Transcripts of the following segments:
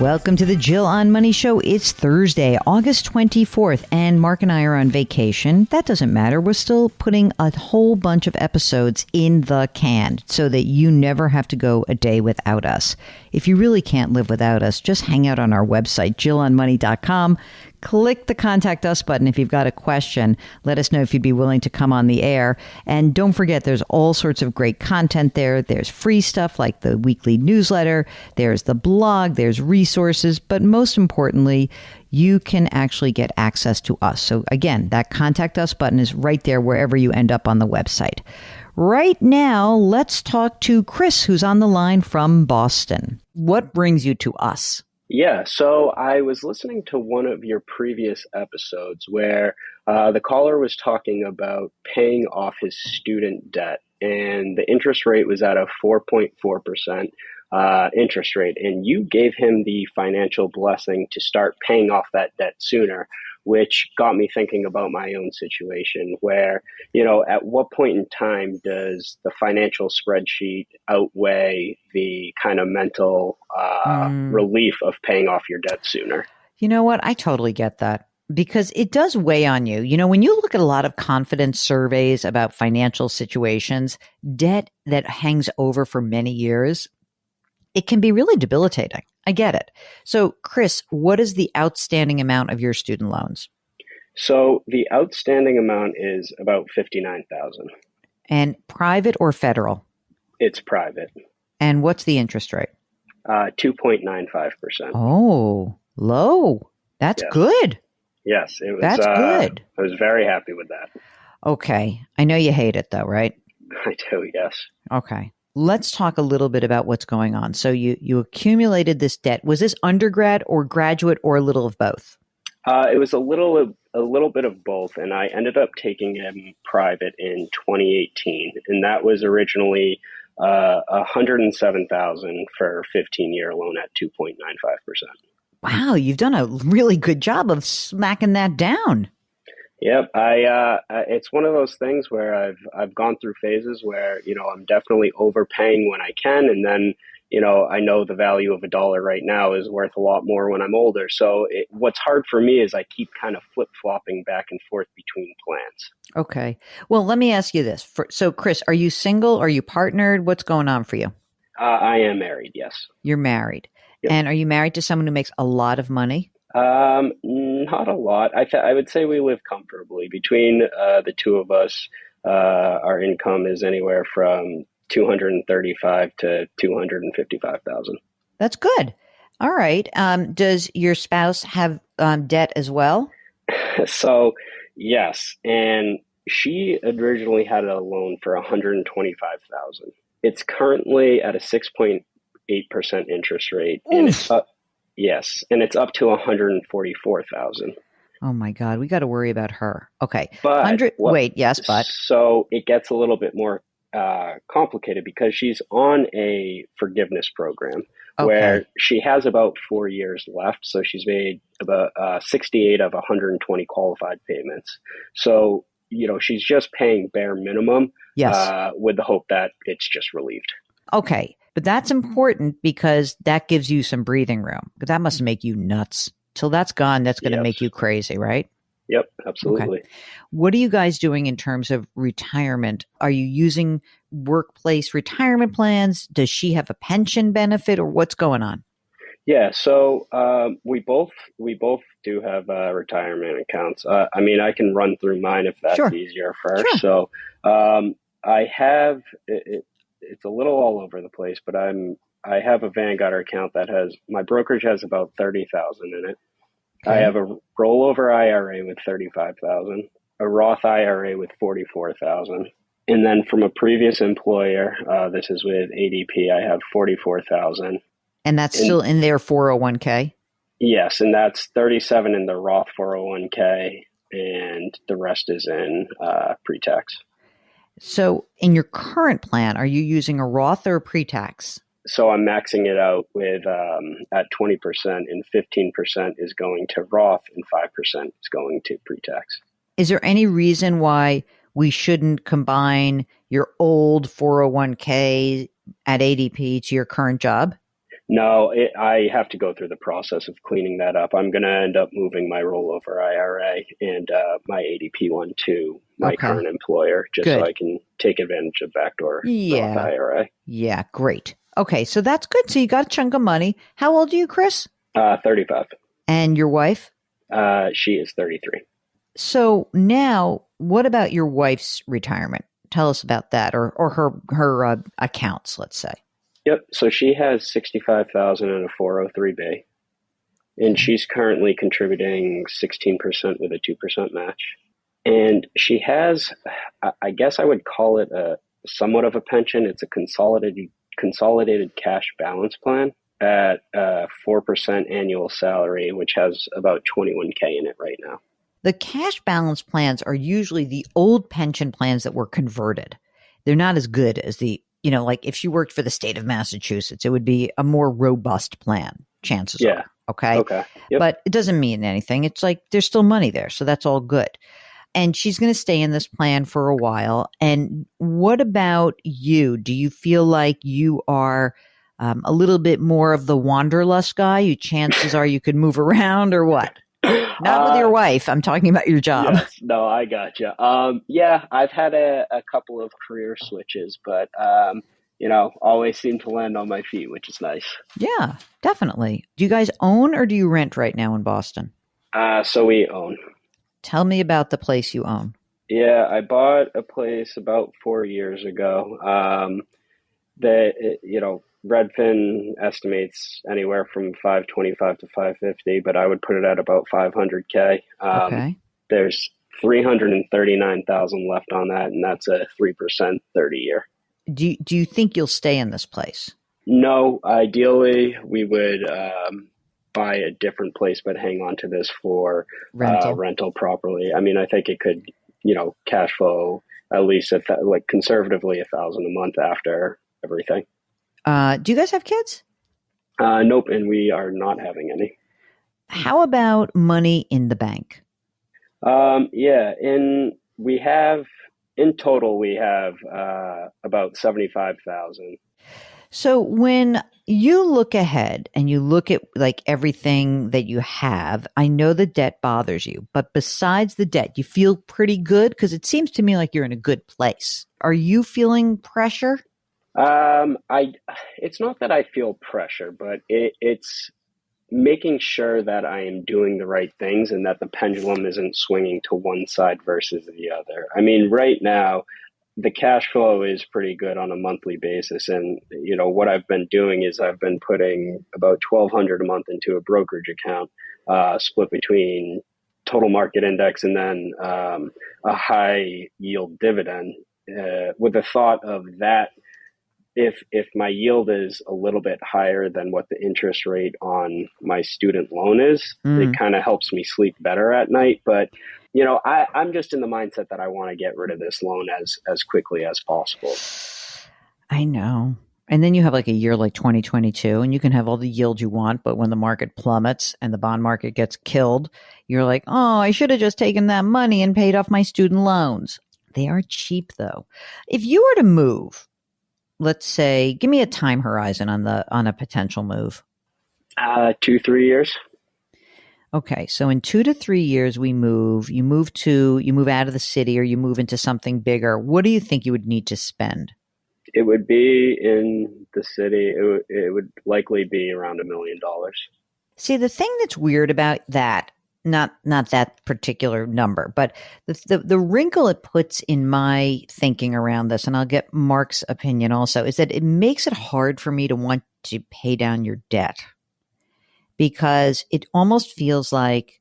Welcome to the Jill on Money Show. It's Thursday, August 24th, and Mark and I are on vacation. That doesn't matter. We're still putting a whole bunch of episodes in the can so that you never have to go a day without us. If you really can't live without us, just hang out on our website, jillonmoney.com. Click the Contact Us button if you've got a question. Let us know if you'd be willing to come on the air. And don't forget, there's all sorts of great content there. There's free stuff like the weekly newsletter. There's the blog. There's resources. But most importantly, you can actually get access to us. So again, that Contact Us button is right there wherever you end up on the website. Right now, let's talk to Chris, who's on the line from Boston. What brings you to us? Yeah, so I was listening to one of your previous episodes where the caller was talking about paying off his student debt, and the interest rate was at a 4.4% interest rate, and you gave him the financial blessing to start paying off that debt sooner, which got me thinking about my own situation where, you know, at what point in time does the financial spreadsheet outweigh the kind of mental relief of paying off your debt sooner? You know what? I totally get that because it does weigh on you. You know, when you look at a lot of confidence surveys about financial situations, debt that hangs over for many years, it can be really debilitating. I get it. So, Chris, what is the outstanding amount of your student loans? So the outstanding amount is about $59,000. And private or federal? It's private. And what's the interest rate? 2.95%. Oh, low. That's good. Yes, it was. That's good. I was very happy with that. Okay. I know you hate it though, right? I do, yes. Okay. Let's talk a little bit about what's going on. So you accumulated this debt. Was this undergrad or graduate or a little of both? It was a little bit of both, and I ended up taking him private in 2018, and that was originally $107,000 for a 15-year loan at 2.95%. Wow, you've done a really good job of smacking that down. Yep, it's one of those things where I've gone through phases where, you know, I'm definitely overpaying when I can, and then, you know, I know the value of a dollar right now is worth a lot more when I'm older. So what's hard for me is I keep kind of flip-flopping back and forth between plans. Okay. Well, let me ask you this. So, Chris, are you single? Are you partnered? What's going on for you? I am married, yes. You're married. Yep. And are you married to someone who makes a lot of money? Not a lot. I would say we live comfortably. Between the two of us, our income is anywhere from $235,000 to $255,000. That's good. All right. Does your spouse have debt as well? So, yes, and she originally had a loan for $125,000. It's currently at a 6.8% interest rate, and it's up. Yes, and it's up to $144,000. Oh my God, we got to worry about her. Okay, but but so it gets a little bit more complicated because she's on a forgiveness program where she has about 4 years left. So she's made about 68 of 120 qualified payments. So, you know, she's just paying bare minimum with the hope that it's just relieved. Okay. But that's important because that gives you some breathing room. But that must make you nuts. Till that's gone, that's going to make you crazy, right? Yep, absolutely. Okay. What are you guys doing in terms of retirement? Are you using workplace retirement plans? Does she have a pension benefit or what's going on? Yeah, so we both do have retirement accounts. I mean, I can run through mine if that's easier first. Sure. So I have it's a little all over the place, but I have a Vanguard account that has my brokerage has about 30,000 in it. Okay. I have a rollover IRA with 35,000, a Roth IRA with 44,000, and then from a previous employer, this is with ADP, I have 44,000. And that's still in their 401k? Yes, and that's 37 in the Roth 401k, and the rest is in pre-tax. So in your current plan, are you using a Roth or a pre-tax? So I'm maxing it out with at 20%, and 15% is going to Roth and 5% is going to pre-tax. Is there any reason why we shouldn't combine your old 401k at ADP to your current job? No, I have to go through the process of cleaning that up. I'm going to end up moving my rollover IRA and my ADP one to my Okay, current employer just so good. I can take advantage of backdoor Roth Yeah. IRA. Yeah, great. Okay, so that's good. So you got a chunk of money. How old are you, Chris? 35. And your wife? She is 33. So now, what about your wife's retirement? Tell us about that, or her accounts, let's say. Yep. So she has 65,000 in a 403b, and Okay. she's currently contributing 16% with a 2% match. And she has, I guess I would call it a somewhat of a pension. It's a consolidated cash balance plan at 4% annual salary, which has about 21K in it right now. The cash balance plans are usually the old pension plans that were converted. They're not as good as like if she worked for the state of Massachusetts, it would be a more robust plan, chances Yeah. are. Okay. Okay. Yep. But it doesn't mean anything. It's like there's still money there. So that's all good. And she's going to stay in this plan for a while. And what about you? Do you feel like you are a little bit more of the wanderlust guy? Chances are you could move around or what? Not with your wife. I'm talking about your job. Yes, no, I gotcha. Yeah, I've had a couple of career switches, but always seem to land on my feet, which is nice. Yeah, definitely. Do you guys own or do you rent right now in Boston? So we own. Tell me about the place you own. Yeah, I bought a place about 4 years ago. Redfin estimates anywhere from 525 to 550, but I would put it at about 500K. Okay. There's 339,000 left on that, and that's a 3% 30-year. Do you think you'll stay in this place? No, ideally we would buy a different place, but hang on to this for rental properly. I mean, I think it could, cash flow at least conservatively 1,000 a month after everything. Do you guys have kids? Nope, and we are not having any. How about money in the bank? Yeah, in total we have about 75,000. So when you look ahead and you look at like everything that you have, I know the debt bothers you, but besides the debt, you feel pretty good because it seems to me like you're in a good place. Are you feeling pressure? It's not that I feel pressure, but it's making sure that I am doing the right things and that the pendulum isn't swinging to one side versus the other. I mean, right now, the cash flow is pretty good on a monthly basis. And, what I've been doing is I've been putting about 1,200 a month into a brokerage account, split between total market index and then a high yield dividend, with the thought of that. If my yield is a little bit higher than what the interest rate on my student loan is, it kind of helps me sleep better at night. But, I'm just in the mindset that I want to get rid of this loan as quickly as possible. I know. And then you have like a year like 2022 and you can have all the yield you want. But when the market plummets and the bond market gets killed, you're like, oh, I should have just taken that money and paid off my student loans. They are cheap, though. If you were to move, let's say, give me a time horizon on a potential move. 2-3 years. Okay, so in 2 to 3 years, you move out of the city or you move into something bigger. What do you think you would need to spend? It would be in the city. It would likely be around $1 million. See, the thing that's weird about that, not that particular number, but the wrinkle it puts in my thinking around this, and I'll get Mark's opinion also, is that it makes it hard for me to want to pay down your debt because it almost feels like,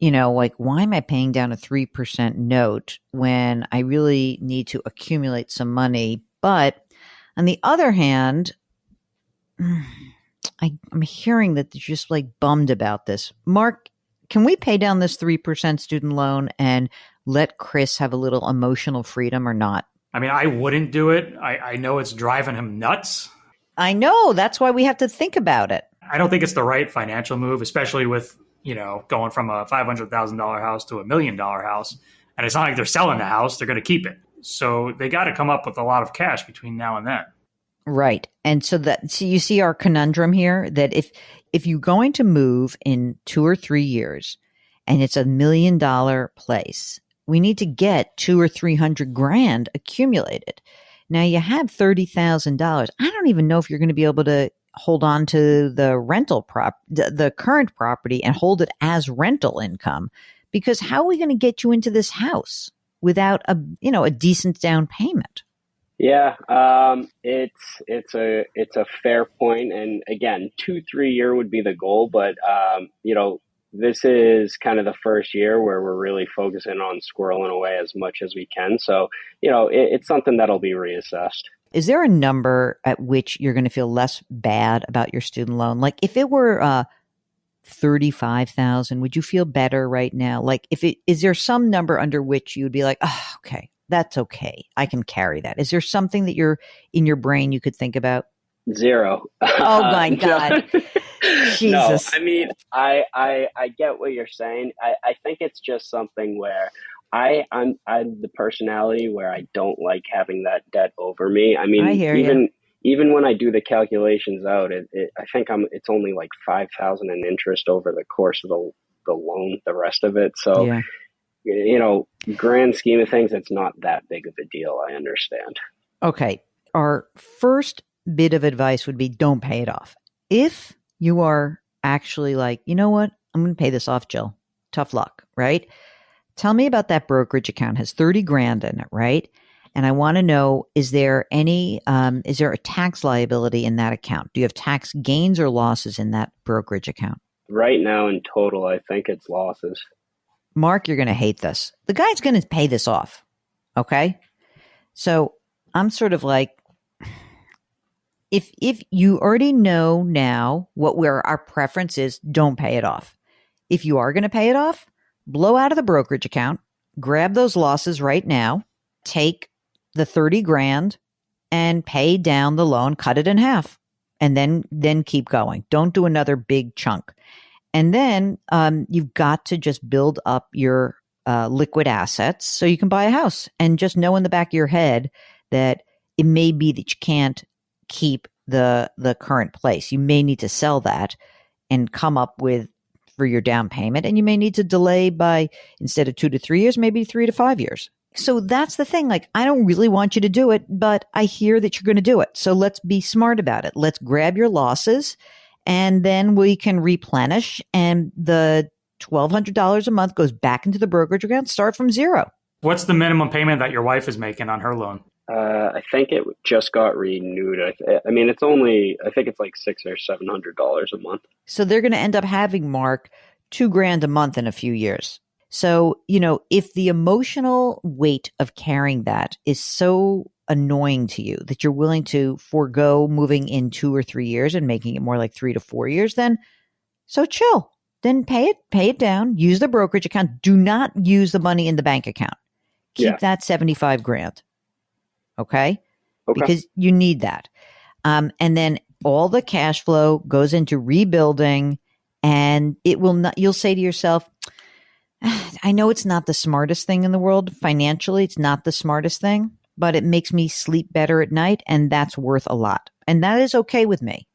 like why am I paying down a 3% note when I really need to accumulate some money? But on the other hand, I'm hearing that you're just like bummed about this. Mark, can we pay down this 3% student loan and let Chris have a little emotional freedom or not? I mean, I wouldn't do it. I know it's driving him nuts. I know. That's why we have to think about it. I don't think it's the right financial move, especially with, going from a $500,000 house to $1 million house. And it's not like they're selling the house. They're going to keep it. So they got to come up with a lot of cash between now and then. Right. And so you see our conundrum here that if you're going to move in 2 or 3 years and it's $1 million place, we need to get 200 or 300 grand accumulated. Now you have $30,000. I don't even know if you're going to be able to hold on to the current property and hold it as rental income, because how are we going to get you into this house without a decent down payment? Yeah, it's a fair point, and again, 2-3 year would be the goal, but this is kind of the first year where we're really focusing on squirreling away as much as we can. So it's something that'll be reassessed. Is there a number at which you're going to feel less bad about your student loan? Like if it were 35,000, would you feel better right now? Like is there some number under which you would be like, oh, okay. That's okay. I can carry that. Is there something that you're in your brain you could think about? Zero. Oh my God. Jesus. No, I mean, I get what you're saying. I think it's just something where I'm the personality where I don't like having that debt over me. I mean, even when I do the calculations out, I think it's only like 5,000 in interest over the course of the loan, the rest of it. So yeah. Grand scheme of things, it's not that big of a deal. I understand. Okay. Our first bit of advice would be don't pay it off. If you are actually like, you know what, I'm going to pay this off, Jill. Tough luck, right? Tell me about that brokerage account. It has 30 grand in it, right? And I want to know, is there a tax liability in that account? Do you have tax gains or losses in that brokerage account? Right now in total, I think it's losses. Mark, you're going to hate this. The guy's going to pay this off. Okay. So I'm sort of like, if you already know now where our preference is, don't pay it off. If you are going to pay it off, blow out of the brokerage account, grab those losses right now, take the 30 grand and pay down the loan, cut it in half, and then keep going. Don't do another big chunk. And then you've got to just build up your liquid assets so you can buy a house, and just know in the back of your head that it may be that you can't keep the current place. You may need to sell that and come up with for your down payment, and you may need to delay by, instead of 2 to 3 years, maybe 3 to 5 years. So that's the thing. Like, I don't really want you to do it, but I hear that you're going to do it. So let's be smart about it. Let's grab your losses, and then we can replenish, and the $1,200 a month goes back into the brokerage account. Start from zero. What's the minimum payment that your wife is making on her loan? I think it just got renewed. I mean, it's only, I think it's like $600 or $700 a month. So they're going to end up having, Mark, $2,000 a month in a few years. So, if the emotional weight of carrying that is so annoying to you that you're willing to forego moving in 2 or 3 years and making it more like 3 to 4 years, then so chill. Then pay it down. Use the brokerage account. Do not use the money in the bank account. Keep that 75 grand. Okay? Because you need that. And then all the cash flow goes into rebuilding, and it will not, you'll say to yourself, I know it's not the smartest thing in the world. Financially, it's not the smartest thing, but it makes me sleep better at night, and that's worth a lot. And that is okay with me.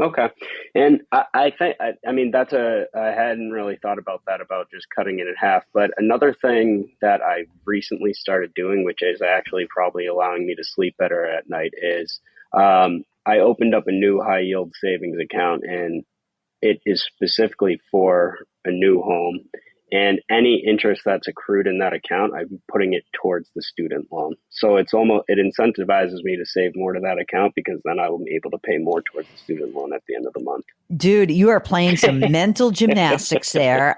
Okay. And I think, I mean, I hadn't really thought about that, about just cutting it in half. But another thing that I recently started doing, which is actually probably allowing me to sleep better at night, is I opened up a new high yield savings account, and it is specifically for a new home. And any interest that's accrued in that account, I'm putting it towards the student loan. So it incentivizes me to save more to that account, because then I will be able to pay more towards the student loan at the end of the month. Dude, you are playing some mental gymnastics there.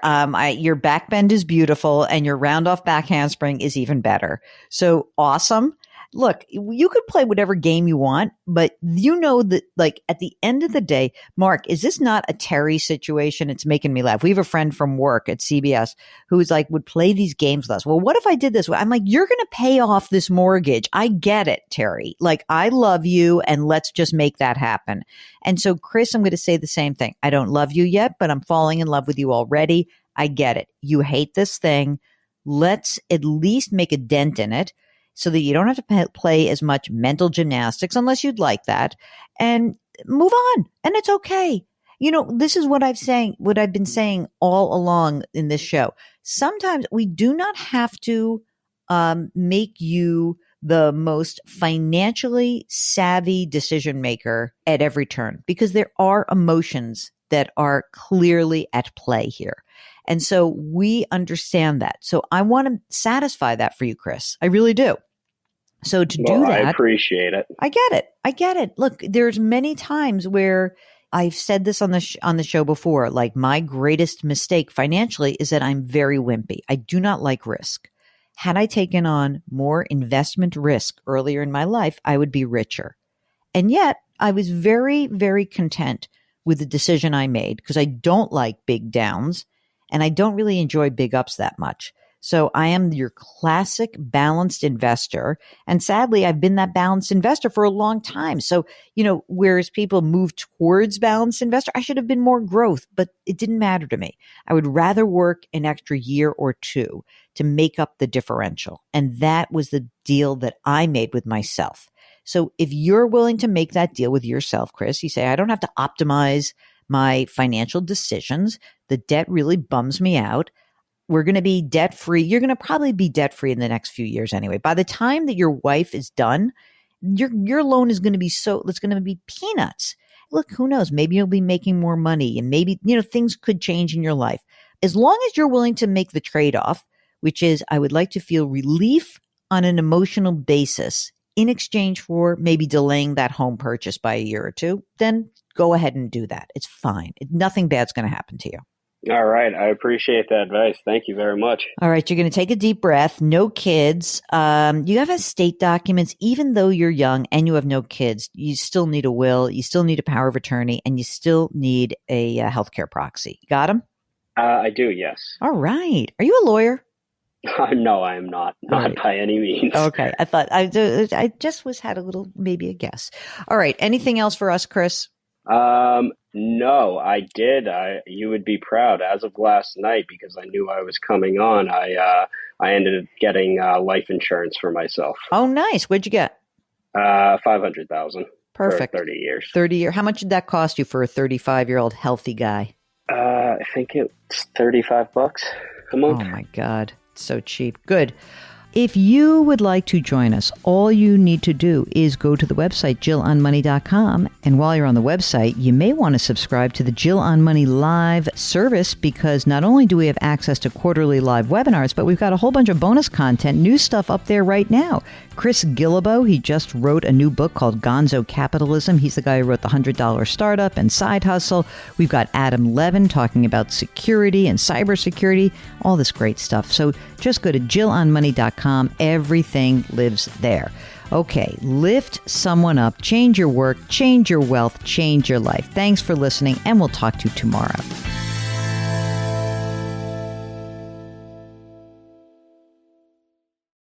Your back bend is beautiful, and your round off back handspring is even better. So awesome. Look, you could play whatever game you want, but you know that, like, at the end of the day, Mark, is this not a Terry situation? It's making me laugh. We have a friend from work at CBS who's like, would play these games with us. Well, what if I did this? I'm like, you're going to pay off this mortgage. I get it, Terry. Like, I love you, and let's just make that happen. And so, Chris, I'm going to say the same thing. I don't love you yet, but I'm falling in love with you already. I get it. You hate this thing. Let's at least make a dent in it. so that you don't have to play as much mental gymnastics unless you'd like that, and move on. And it's okay. You know, this is what I've been saying all along in this show. Sometimes we do not have to make you the most financially savvy decision maker at every turn, because there are emotions that are clearly at play here. And so we understand that. So I want to satisfy that for you, Chris. I really do. So to do that, I appreciate it. I get it. Look, there's many times where I've said this on the show before, like my greatest mistake financially is that I'm very wimpy. I do not like risk. Had I taken on more investment risk earlier in my life, I would be richer. And yet I was very, very content with the decision I made, because I don't like big downs and I don't really enjoy big ups that much. So I am your classic balanced investor. And sadly, I've been that balanced investor for a long time. So, you know, whereas people move towards balanced investor, I should have been more growth, but it didn't matter to me. I would rather work an extra year or two to make up the differential. And that was the deal that I made with myself. So if you're willing to make that deal with yourself, Chris, you say, I don't have to optimize my financial decisions. The debt really bums me out. We're going to be debt free. You're going to probably be debt free in the next few years anyway. By the time that your wife is done, your loan is going to be it's going to be peanuts. Look, who knows? Maybe you'll be making more money, and maybe, you know, things could change in your life. As long as you're willing to make the trade-off, which is I would like to feel relief on an emotional basis in exchange for maybe delaying that home purchase by a year or two, then go ahead and do that. It's fine. Nothing bad's going to happen to you. All right. I appreciate that advice. Thank you very much. All right. You're going to take a deep breath. No kids. You have estate documents. Even though you're young and you have no kids, you still need a will. You still need a power of attorney, and you still need a healthcare proxy. Got them? I do, yes. All right. Are you a lawyer? No, I am not. Not right. by any means. Okay. I thought I just had a little, maybe a guess. All right. Anything else for us, Chris? No, I did. You would be proud. As of last night, because I knew I was coming on, I ended up getting life insurance for myself. Oh, nice. What'd you get? $500,000. Perfect. For 30 years. 30 years. How much did that cost you for a 35-year-old healthy guy? I think it's $35 a month. Oh my God. So cheap. Good. If you would like to join us, all you need to do is go to the website, JillOnMoney.com. And while you're on the website, you may want to subscribe to the Jill on Money live service, because not only do we have access to quarterly live webinars, but we've got a whole bunch of bonus content, new stuff up there right now. Chris Guillebeau, he just wrote a new book called Gonzo Capitalism. He's the guy who wrote The $100 Startup and Side Hustle. We've got Adam Levin talking about security and cybersecurity, all this great stuff. So just go to JillOnMoney.com. Everything lives there. Okay, lift someone up, change your work, change your wealth, change your life. Thanks for listening, and we'll talk to you tomorrow.